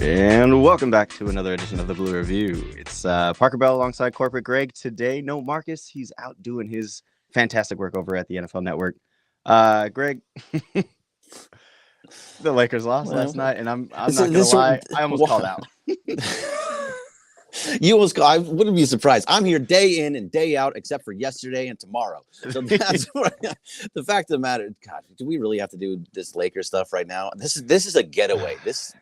And welcome back to another edition of the Blue Review. It's Parker Bell alongside Corporate Greg. Today, no Marcus. He's out doing his fantastic work over at the NFL Network. Greg, the Lakers lost last night, and I'm not gonna lie, I almost called out. I wouldn't be surprised. I'm here day in and day out, except for yesterday and tomorrow. So that's the fact of the matter. God, do we really have to do this Lakers stuff right now? This is a getaway. This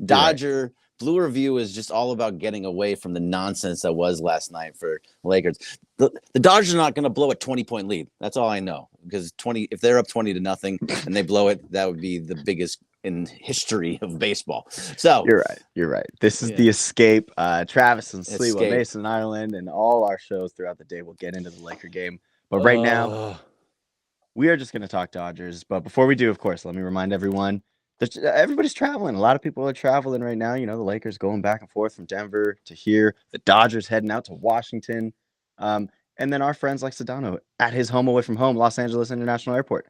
Dodger Blue Review is just all about getting away from the nonsense that was last night for Lakers. The Dodgers are not going to blow a 20-point lead. That's all I know. Because if they're up 20-0 and they blow it, that would be the biggest in history of baseball. So You're right. This is the escape. Travis and Sliwa, Mason Ireland, and all our shows throughout the day will get into the Laker game. But right now, we are just going to talk Dodgers. But before we do, of course, let me remind everyone that everybody's traveling. A lot of people are traveling right now. You know, the Lakers going back and forth from Denver to here. The Dodgers heading out to Washington. And then our friends like Sedano at his home away from home, Los Angeles International Airport.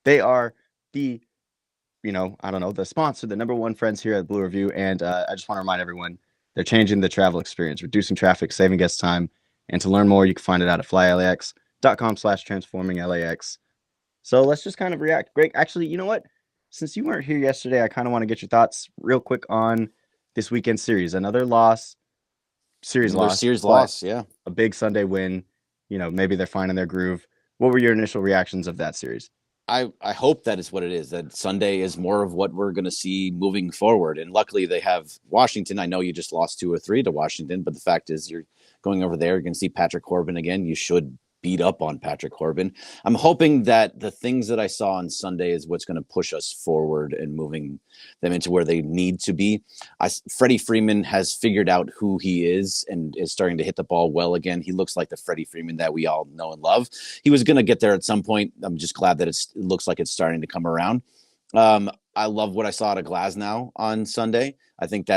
They are the sponsor, the number one friends here at Blue Review. And I just want to remind everyone, they're changing the travel experience, reducing traffic, saving guest time. And to learn more, you can find it out at flylax.com/transforminglax. So let's just kind of react. Greg, actually, you know what? Since you weren't here yesterday, I kind of want to get your thoughts real quick on this weekend series. Another series loss, yeah. A big Sunday win. You know, maybe they're finding their groove. What were your initial reactions of that series? I hope that is what it is, that Sunday is more of what we're going to see moving forward. And luckily they have Washington. I know you just lost 2 or 3 to Washington, but the fact is you're going over there. You're going to see Patrick Corbin again. You should beat up on Patrick Corbin. I'm hoping that the things that I saw on Sunday is what's going to push us forward and moving them into where they need to be. Freddie Freeman has figured out who he is and is starting to hit the ball well again. He looks like the Freddie Freeman that we all know and love. He was going to get there at some point. I'm just glad that it looks like it's starting to come around. I love what I saw out of Glasnow on Sunday. I think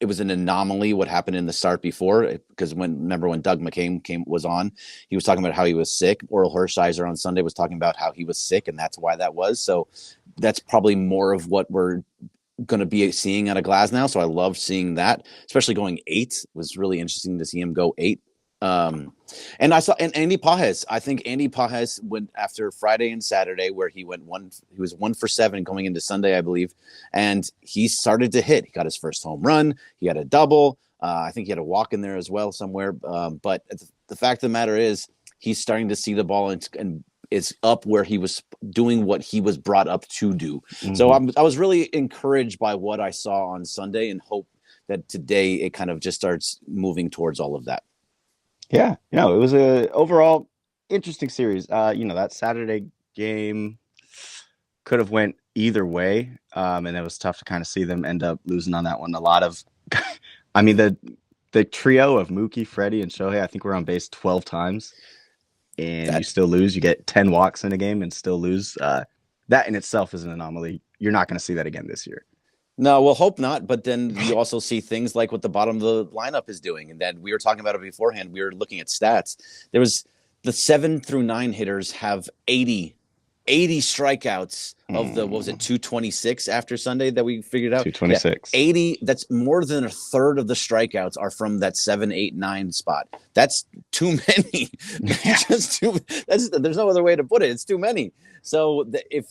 it was an anomaly what happened in the start before, because remember when Doug McCain was on, he was talking about how he was sick. Oral Hershiser on Sunday was talking about how he was sick, and that's why that was. So that's probably more of what we're going to be seeing out of Glasnow. So I love seeing that, especially going 8. It was really interesting to see him go 8. And I saw Andy Pages. I think Andy Pages went after Friday and Saturday where he was 1 for 7 going into Sunday, I believe. And he started to hit. He got his first home run. He had a double. I think he had a walk in there as well somewhere. But the fact of the matter is he's starting to see the ball and it's up where he was doing what he was brought up to do. Mm-hmm. So I was really encouraged by what I saw on Sunday and hope that today it kind of just starts moving towards all of that. Yeah, it was a overall interesting series. That Saturday game could have went either way, and it was tough to kind of see them end up losing on that one. A lot of, the trio of Mookie, Freddie, and Shohei, I think we're on base 12 times, and you still lose. You get 10 walks in a game and still lose. That in itself is an anomaly. You're not going to see that again this year. No, we'll hope not. But then you also see things like what the bottom of the lineup is doing. And then we were talking about it beforehand. We were looking at stats. There was the 7 through 9 hitters have 80 strikeouts of the, 226 after Sunday that we figured out? 226. Yeah, 80. That's more than a third of the strikeouts are from that 7, 8, 9 spot. That's too many. There's no other way to put it. It's too many. So if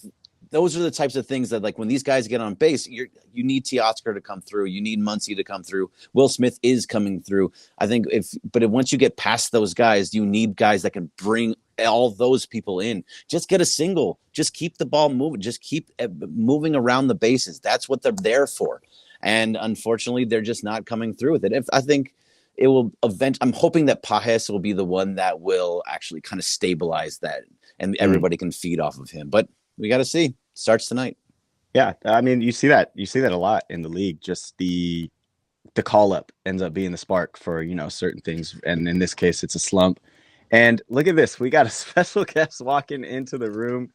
those are the types of things that, like, when these guys get on base, you need Teoscar to come through. You need Muncy to come through. Will Smith is coming through. I think once you get past those guys, you need guys that can bring all those people in. Just get a single. Just keep the ball moving. Just keep moving around the bases. That's what they're there for. And unfortunately, they're just not coming through with it. I think it will I'm hoping that Pages will be the one that will actually kind of stabilize that, and everybody can feed off of him. But we got to see. Starts tonight. Yeah, I mean, you see that a lot in the league. Just the call up ends up being the spark for certain things, and in this case, it's a slump. And look at this, we got a special guest walking into the room.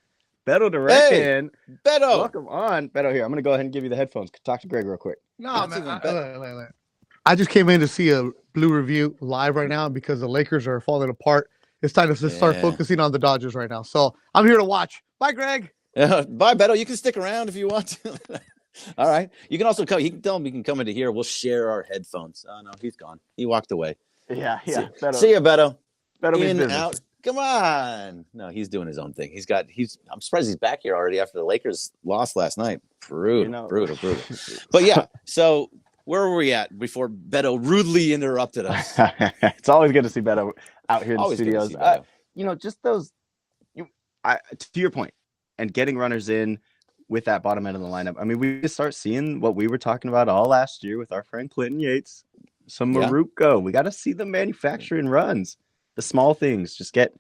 Beto Durekin. Hey, Beto, welcome on, Beto. Here, I'm gonna go ahead and give you the headphones. Talk to Greg real quick. No, man. I just came in to see a Blue Review live right now because the Lakers are falling apart. It's time to just start focusing on the Dodgers right now. So I'm here to watch. Bye, Greg. Bye, Beto. You can stick around if you want to. All right. You can also come. You can tell him you can come into here. We'll share our headphones. Oh, no, he's gone. He walked away. Yeah. See you, Beto. Beto means In, business. out. Come on. No, he's doing his own thing. I'm surprised he's back here already after the Lakers lost last night. Brutal. But yeah, so where were we at before Beto rudely interrupted us? It's always good to see Beto out here in Always the studios. Just those, to your point, and getting runners in with that bottom end of the lineup. I mean, we just start seeing what we were talking about all last year with our friend Clinton Yates. Some Maruco. We got to see them manufacturing runs. The small things, just get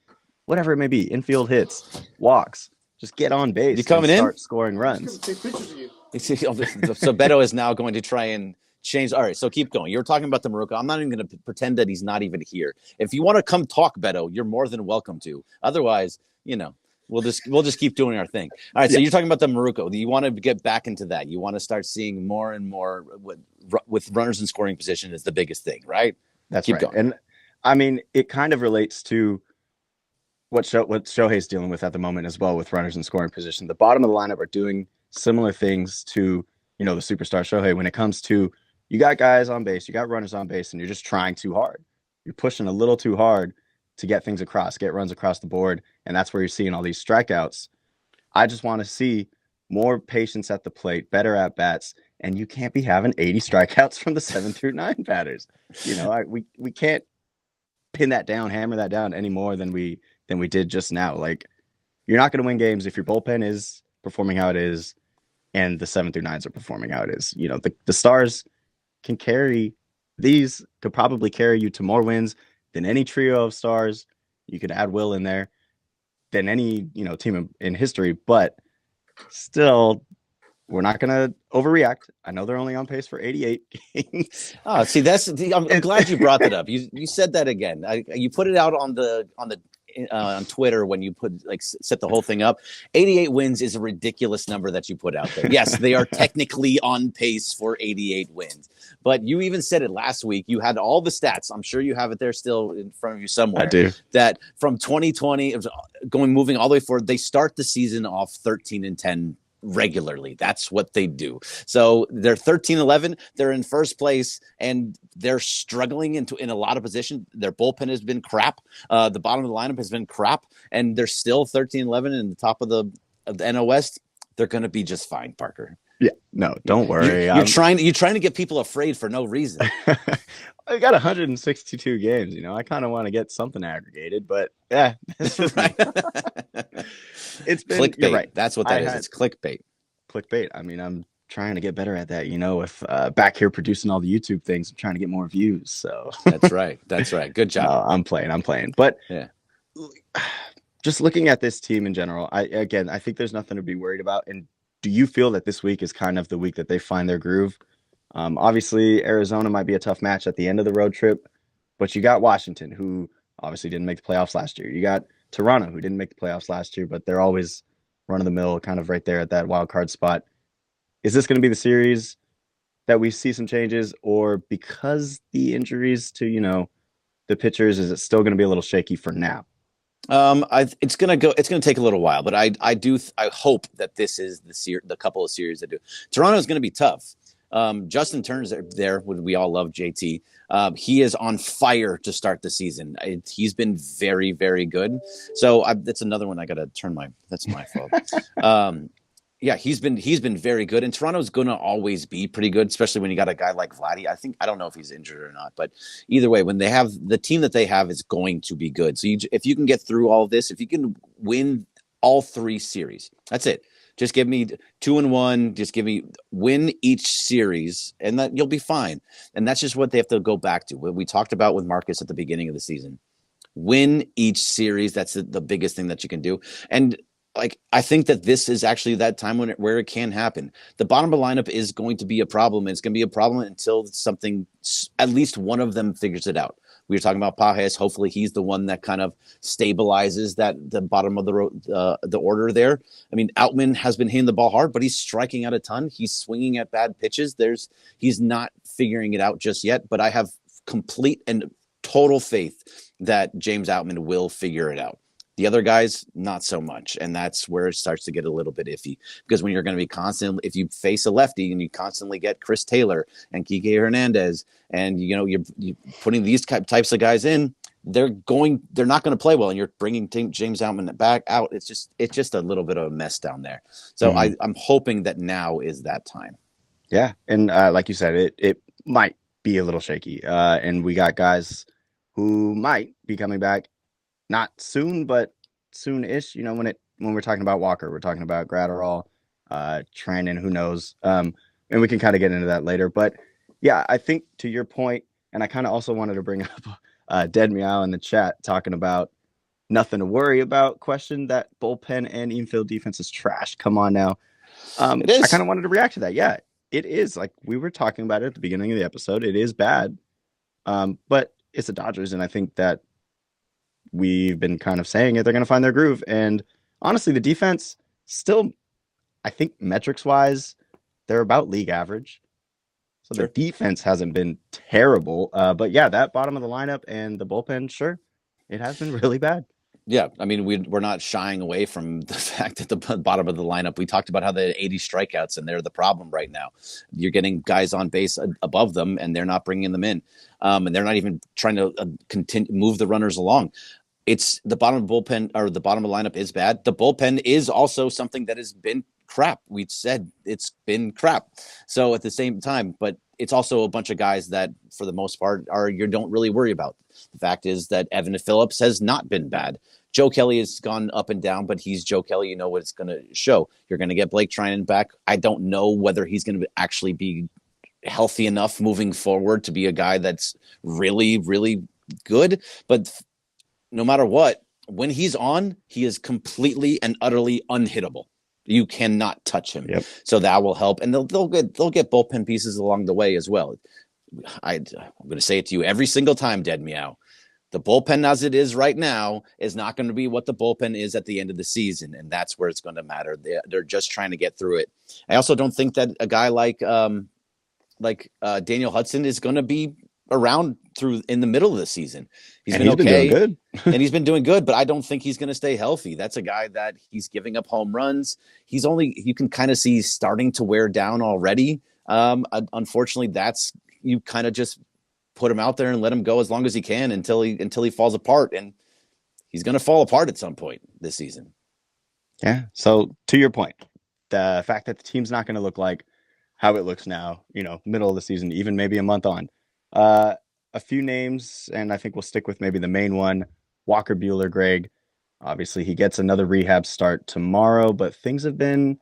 whatever it may be, infield hits, walks, just get on base. You coming in? Start scoring runs. Take pictures of you. So Beto is now going to try and change. All right, so keep going. You're talking about the Maruco. I'm not even going to pretend that he's not even here. If you want to come talk, Beto, you're more than welcome to. Otherwise, we'll just keep doing our thing. All right, so you're talking about the Maruco. You want to get back into that. You want to start seeing more and more with runners in scoring position is the biggest thing, right? That's keep right. Going. And I mean, it kind of relates to what Shohei's dealing with at the moment as well with runners in scoring position. The bottom of the lineup are doing similar things to, the superstar Shohei when it comes to you got guys on base, you got runners on base, and you're just trying too hard. You're pushing a little too hard to get things across, get runs across the board, and that's where you're seeing all these strikeouts. I just want to see more patience at the plate, better at bats, and you can't be having 80 strikeouts from the 7 through 9 batters. We can't pin that down, hammer that down any more than we did just now. Like, you're not going to win games if your bullpen is performing how it is and the 7 through 9s are performing how it is. The stars can could probably carry you to more wins than any trio of stars. You could add Will in there than any, team in history, but still, we're not going to overreact. I know they're only on pace for 88 games. Oh, see, I'm glad you brought that up. You said that again. You put it out on Twitter when you set the whole thing up. 88 wins is a ridiculous number that you put out there. Yes, they are technically on pace for 88 wins. But you even said it last week. You had all the stats. I'm sure you have it there still in front of you somewhere. I do. That from 2020, moving all the way forward, they start the season off 13-10 regularly. That's what they do. So they're 13-11. They're in first place, and they're struggling in a lot of positions. Their bullpen has been crap. The bottom of the lineup has been crap, and they're still 13-11 in the top of the NL West. They're going to be just fine, Parker. Yeah, no, don't worry. You're trying to get people afraid for no reason. I got 162 games. I kind of want to get something aggregated, but yeah, that's right. It's been clickbait. You're right. That's what that is. It's clickbait. Clickbait. I mean, I'm trying to get better at that. With back here producing all the YouTube things, I'm trying to get more views. So that's right. Good job. I'm playing. But yeah, just looking at this team in general, I think there's nothing to be worried about. And do you feel that this week is kind of the week that they find their groove? Obviously, Arizona might be a tough match at the end of the road trip, but you got Washington, who obviously didn't make the playoffs last year. You got Toronto, who didn't make the playoffs last year, but they're always run-of-the-mill, kind of right there at that wild card spot. Is this going to be the series that we see some changes, or because the injuries to, the pitchers, is it still going to be a little shaky for now? It's gonna take a little while, but I hope that this is the couple of series that do. Toronto is gonna be tough. Justin Turner's there. We all love JT. He is on fire to start the season. He's been very, very good. So that's another one I gotta turn that's my fault. Yeah, he's been very good, and Toronto's going to always be pretty good, especially when you got a guy like Vladdy. I don't know if he's injured or not, but either way, when they have the team that they have is going to be good. So if you can get through all of this, if you can win all 3 series, that's it. Just give me 2-1. Just win each series, and that you'll be fine. And that's just what they have to go back to. What we talked about with Marcus at the beginning of the season. Win each series. That's the biggest thing that you can do. And I think that this is actually that time where it can happen. The bottom of the lineup is going to be a problem. It's going to be a problem until at least one of them figures it out. We were talking about Pages. Hopefully he's the one that kind of stabilizes the bottom of the order there. I mean, Outman has been hitting the ball hard, but he's striking out a ton. He's swinging at bad pitches. He's not figuring it out just yet, but I have complete and total faith that James Outman will figure it out. The other guys, not so much. And that's where it starts to get a little bit iffy, because when you're going to be constantly, if you face a lefty and you constantly get Chris Taylor and Kike Hernandez, and you're putting these types of guys in, they're not going to play well, and you're bringing James Outman back out. It's just a little bit of a mess down there. So I'm hoping that now is that time. Yeah, and like you said, it might be a little shaky, and we got guys who might be coming back, not soon, but soon-ish. When we're talking about Walker, we're talking about Gratterall, Treinen, who knows, and we can kind of get into that later. But yeah, I think to your point, and I kind of also wanted to bring up Dead Meow in the chat talking about nothing to worry about. Question that bullpen and infield defense is trash. Come on now. It is. I kind of wanted to react to that. Yeah, it is. Like we were talking about it at the beginning of the episode. It is bad, but it's the Dodgers, and I think that we've been kind of saying it. They're going to find their groove, and honestly, the defense still, I think metrics-wise, they're about league average. So their defense hasn't been terrible, but yeah, that bottom of the lineup and the bullpen, sure, it has been really bad. Yeah, I mean, we're not shying away from the fact that the bottom of the lineup, we talked about how they had 80 strikeouts, and they're the problem right now. You're getting guys on base above them, and they're not bringing them in, and they're not even trying to move the runners along. It's the bottom of the bullpen, or the bottom of the lineup is bad. The bullpen is also something that has been crap. We've said it's been crap. So at the same time, but it's also a bunch of guys that, for the most part, you don't really worry about. The fact is that Evan Phillips has not been bad. Joe Kelly has gone up and down, but he's Joe Kelly. You know what it's going to show. You're going to get Blake Treinen back. I don't know whether he's going to actually be healthy enough moving forward to be a guy that's really, really good. But no matter what, when he's on, he is completely and utterly unhittable. You cannot touch him. Yep. So that will help. And they'll get bullpen pieces along the way as well. I'm going to say it to you every single time, Dead Meow. The bullpen as it is right now is not going to be what the bullpen is at the end of the season, and that's where it's going to matter. They're just trying to get through it. I also don't think that a guy like Daniel Hudson is going to be around through in the middle of the season. He's been okay, doing good. and he's been doing good, but I don't think he's going to stay healthy. That's a guy that he's giving up home runs. You can kind of see he's starting to wear down already. Unfortunately, you kind of just put him out there and let him go as long as he can until he falls apart, and he's going to fall apart at some point this season. Yeah. So to your point, the fact that the team's not going to look like how it looks now, middle of the season, even maybe a month on. A few names, and I think we'll stick with maybe the main one, Walker Buehler, Greg. Obviously, he gets another rehab start tomorrow, but things have been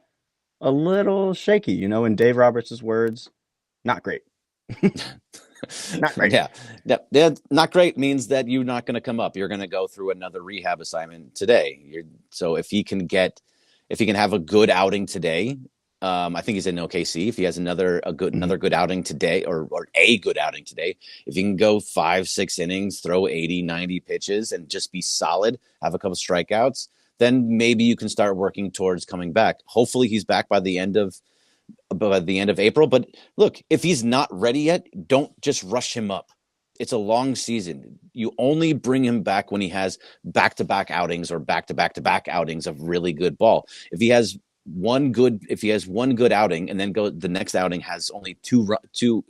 a little shaky, in Dave Roberts' words, not great. Not great. Yeah. Not great means that you're not going to come up. You're going to go through another rehab assignment today. So if he can have a good outing today, I think he's in OKC. If he has another good outing today, or a good outing today, if he can go 5-6 innings, throw 80, 90 pitches, and just be solid, have a couple strikeouts, then maybe you can start working towards coming back. Hopefully he's back by the end of April. But look, if he's not ready yet, don't just rush him up. It's a long season. You only bring him back when he has back-to-back outings or back-to-back-to-back outings of really good ball. If he has one good outing, and then the next outing has only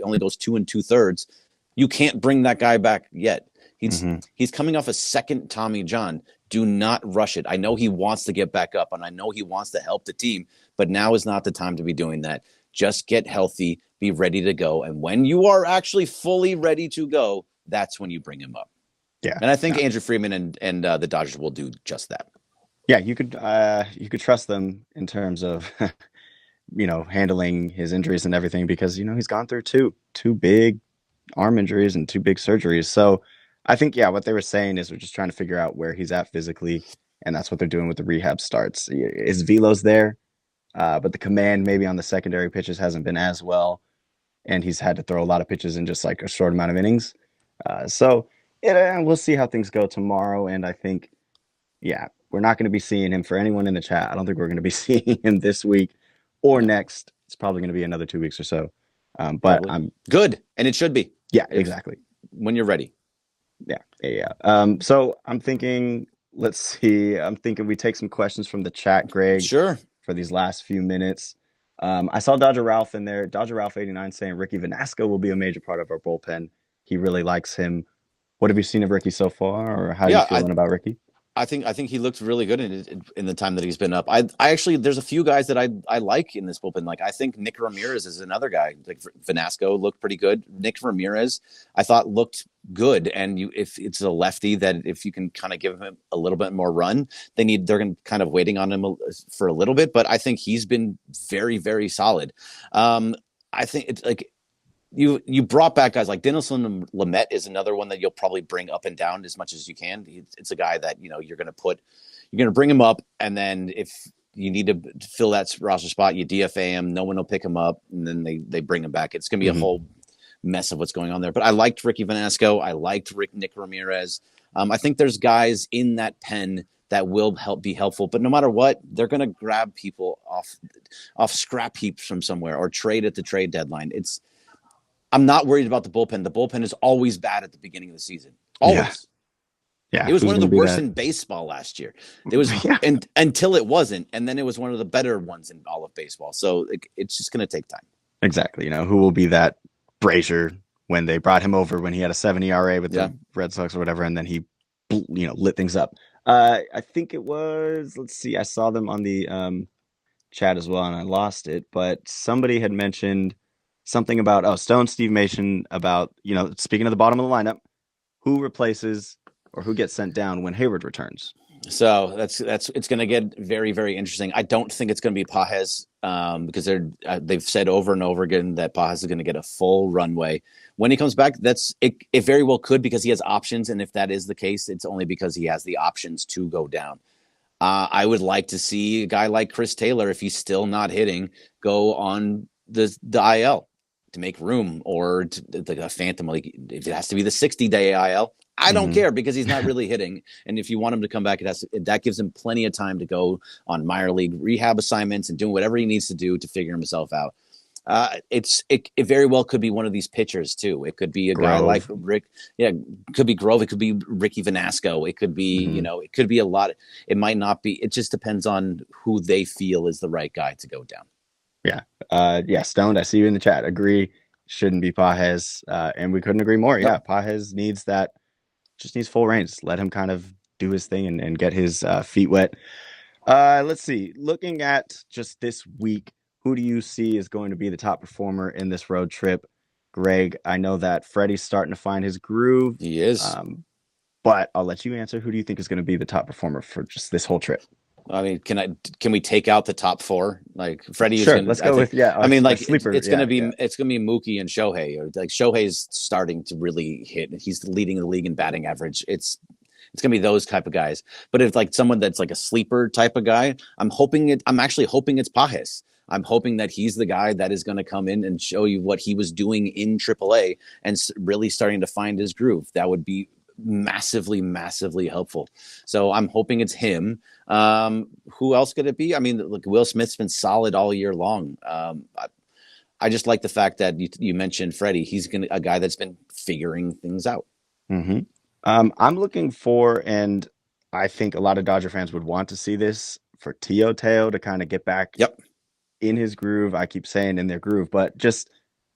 only goes 2 2/3, you can't bring that guy back yet. He's coming off a second Tommy John. Do not rush it. I know he wants to get back up, and I know he wants to help the team, but now is not the time to be doing that. Just get healthy, be ready to go, and when you are actually fully ready to go, that's when you bring him up. Yeah, and I think Andrew Freeman and the Dodgers will do just that. Yeah, you could trust them in terms of handling his injuries and everything, because he's gone through two big arm injuries and 2 big surgeries. So I think what they were saying is we're just trying to figure out where he's at physically, and that's what they're doing with the rehab starts. His velo's there, but the command maybe on the secondary pitches hasn't been as well, and he's had to throw a lot of pitches in just like a short amount of innings. So we'll see how things go tomorrow, and I think we're not going to be seeing him. For anyone in the chat, I don't think we're going to be seeing him this week or next. It's probably going to be another 2 weeks or so. But I'm good, and it should be. Yeah, exactly. When you're ready. Yeah. So I'm thinking let's see. I'm thinking we take some questions from the chat, Greg. Sure. For these last few minutes. I saw Dodger Ralph in there. Dodger Ralph 89 saying Ricky Vanasco will be a major part of our bullpen. He really likes him. What have you seen of Ricky so far, or how are you feeling about Ricky? I think he looked really good in the time that he's been up. I actually, there's a few guys that I like in this bullpen. Like, I think Nick Ramirez is another guy. Like, Vanasco looked pretty good. Nick Ramirez, I thought, looked good. And if it's a lefty, that if you can kind of give him a little bit more run, they're going to kind of waiting on him for a little bit. But I think he's been very, very solid. I think it's like, you brought back guys like Dinelson Lamet is another one that you'll probably bring up and down as much as you can. It's a guy that, you're going to bring him up. And then if you need to fill that roster spot, you DFA him, no one will pick him up. And then they bring him back. It's going to be a whole mess of what's going on there. But I liked Ricky Vanasco. I liked Nick Ramirez. I think there's guys in that pen that will be helpful, but no matter what, they're going to grab people off scrap heaps from somewhere or trade at the trade deadline. I'm not worried about the bullpen. The bullpen is always bad at the beginning of the season. Always. Yeah. It was one of the worst in baseball last year. It was until it wasn't. And then it was one of the better ones in all of baseball. So it's just going to take time. Exactly. Who will be that Brazier when they brought him over when he had a 7 ERA with the Red Sox or whatever. And then he, lit things up. I think it was, let's see. I saw them on the chat as well and I lost it, but somebody had mentioned something about Stone Steve Mason about, speaking of the bottom of the lineup, who replaces or who gets sent down when Hayward returns. So it's going to get very, very interesting. I don't think it's going to be Pages because they've said over and over again that Pages is going to get a full runway when he comes back. It very well could, because he has options, and if that is the case, it's only because he has the options to go down. I would like to see a guy like Chris Taylor, if he's still not hitting, go on the IL to make room, or like a phantom, like if it has to be the 60-day IL, I don't care, because he's not really hitting. And if you want him to come back, that gives him plenty of time to go on minor league rehab assignments and doing whatever he needs to do to figure himself out. It very well could be one of these pitchers too. It could be a guy like Rick. Yeah, it could be Grove. It could be Ricky Vanasco. It could be, it could be a lot. It might not be. It just depends on who they feel is the right guy to go down. Yeah. Stoned, I see you in the chat. Agree. Shouldn't be Pages. And we couldn't agree more. Yeah. Pages needs full reins. Let him kind of do his thing and get his feet wet. Let's see. Looking at just this week, who do you see is going to be the top performer in this road trip? Greg, I know that Freddie's starting to find his groove. He is. But I'll let you answer. Who do you think is going to be the top performer for just this whole trip? I mean, can we take out the top four? Like Freddie is let's go with I mean, like it's gonna be Mookie and Shohei, or like Shohei's starting to really hit. He's leading the league in batting average. It's gonna be those type of guys. But if like someone that's like a sleeper type of guy, I'm actually hoping it's Pages. I'm hoping that he's the guy that is going to come in and show you what he was doing in AAA and really starting to find his groove. That would be massively, massively helpful. So I'm hoping it's him. Who else could it be? I mean, look, Will Smith's been solid all year long. I just like the fact that you mentioned Freddie. He's a guy that's been figuring things out. Mm-hmm. I'm looking for, and I think a lot of Dodger fans would want to see this, for Teo to kind of get back in his groove. I keep saying in their groove, but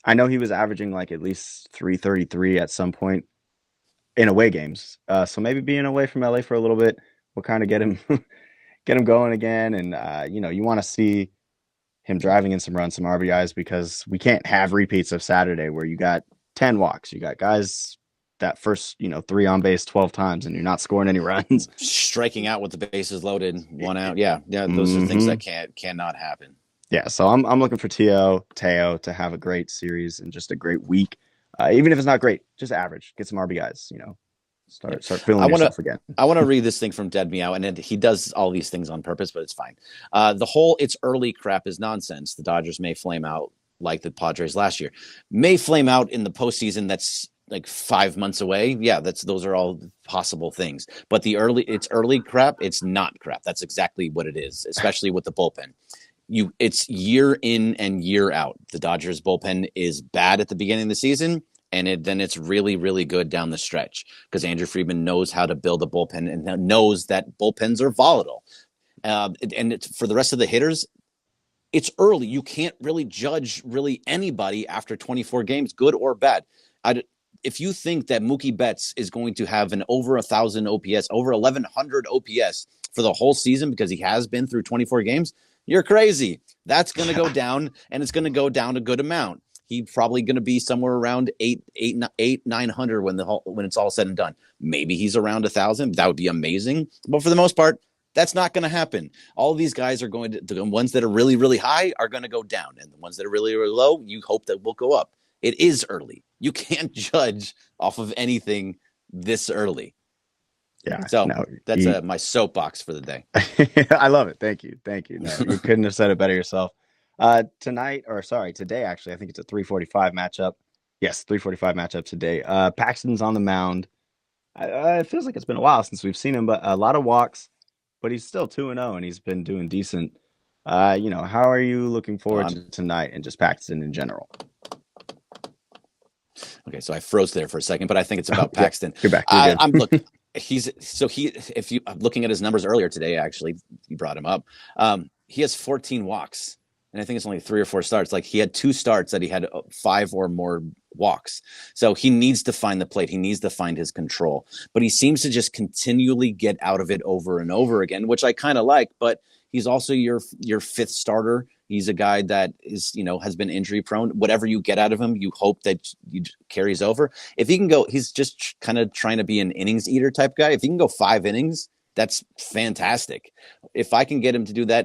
I know he was averaging like at least 333 at some point in away games. So maybe being away from LA for a little bit will kind of get him going again. And, you want to see him driving in some runs, some RBIs, because we can't have repeats of Saturday where you got 10 walks. You got guys that first, 3 on base 12 times and you're not scoring any runs. Striking out with the bases loaded, 1 out. Yeah. Those are things that cannot happen. Yeah. So I'm looking for Teo to have a great series and just a great week. Even if it's not great, just average, get some RBIs, start feeling yourself again. I want to read this thing from Dead Meow, and he does all these things on purpose, but it's fine. The whole "it's early" crap is nonsense. The Dodgers may flame out like the Padres last year, may flame out in the postseason. That's like 5 months away. Yeah, those are all possible things. But it's early crap. It's not crap. That's exactly what it is, especially with the bullpen. It's year in and year out. The Dodgers bullpen is bad at the beginning of the season, And then it's really, really good down the stretch because Andrew Friedman knows how to build a bullpen and knows that bullpens are volatile. And for the rest of the hitters, it's early. You can't really judge really anybody after 24 games, good or bad. If you think that Mookie Betts is going to have an over 1,000 OPS, over 1,100 OPS for the whole season because he has been through 24 games, you're crazy. That's going to go down, and it's going to go down a good amount. He's probably going to be somewhere around 900 when it's all said and done. Maybe he's around 1,000. That would be amazing. But for the most part, that's not going to happen. All of these guys are going to, the ones that are really, really high are going to go down. And the ones that are really, really low, you hope that will go up. It is early. You can't judge off of anything this early. Yeah. So that's my soapbox for the day. I love it. Thank you. No, you couldn't have said it better yourself. Today, actually, I think it's a 3:45 matchup. Yes, 3:45 matchup today. Paxton's on the mound. It feels like it's been a while since we've seen him, but a lot of walks, but he's still 2-0 and he's been doing decent. How are you looking forward to tonight and just Paxton in general? Okay, so I froze there for a second, but I think it's about Paxton. You're back. I'm looking. If you looking at his numbers earlier today, actually, you brought him up. He has 14 walks, and I think it's only 3 or 4 starts. Like he had 2 starts that he had 5 or more walks. So he needs to find the plate. He needs to find his control, but he seems to just continually get out of it over and over again, which I kind of like. But he's also your 5th starter. He's a guy that is, has been injury prone. Whatever you get out of him, you hope that you carries over. If he can go, he's just kind of trying to be an innings eater type guy. If he can go 5 innings, that's fantastic. If I can get him to do that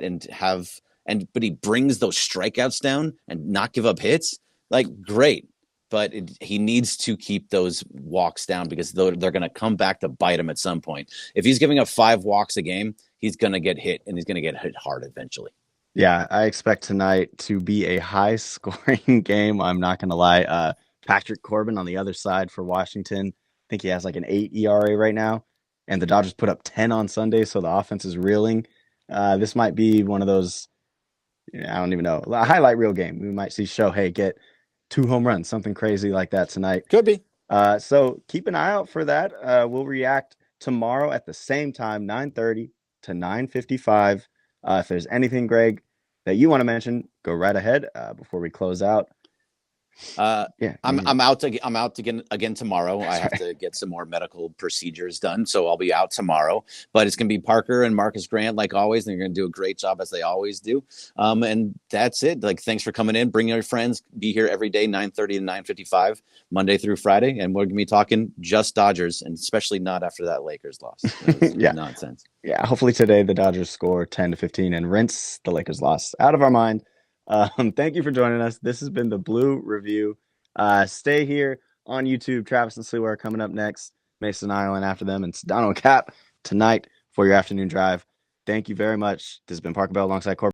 but he brings those strikeouts down and not give up hits, like great. But he needs to keep those walks down because they're going to come back to bite him at some point. If he's giving up 5 walks a game, he's going to get hit, and he's going to get hit hard eventually. Yeah, I expect tonight to be a high-scoring game. I'm not going to lie. Patrick Corbin on the other side for Washington. I think he has like an 8 ERA right now, and the Dodgers put up 10 on Sunday, so the offense is reeling. This might be one of those, I don't even know, a highlight reel game. We might see Shohei get 2 home runs, something crazy like that tonight. Could be. So keep an eye out for that. We'll react tomorrow at the same time, 9:30 to 9:55. If there's anything, Greg, that you want to mention, go right ahead before we close out. I'm out again tomorrow. I have to get some more medical procedures done, so I'll be out tomorrow. But it's gonna be Parker and Marcus Grant, like always, and they're gonna do a great job as they always do. And that's it. Like, thanks for coming in. Bring your friends. Be here every day, 9:30 to 9:55, Monday through Friday, and we're gonna be talking just Dodgers, and especially not after that Lakers loss. That nonsense. Yeah, hopefully today the Dodgers score 10 to 15 and rinse the Lakers loss out of our mind. Thank you for joining us. This has been the Blue Review. Stay here on YouTube. Travis and Sliwa are coming up next. Mason Island after them, and Sedano and Cap tonight for your afternoon drive. Thank you very much. This has been Parker Bell alongside Corbin.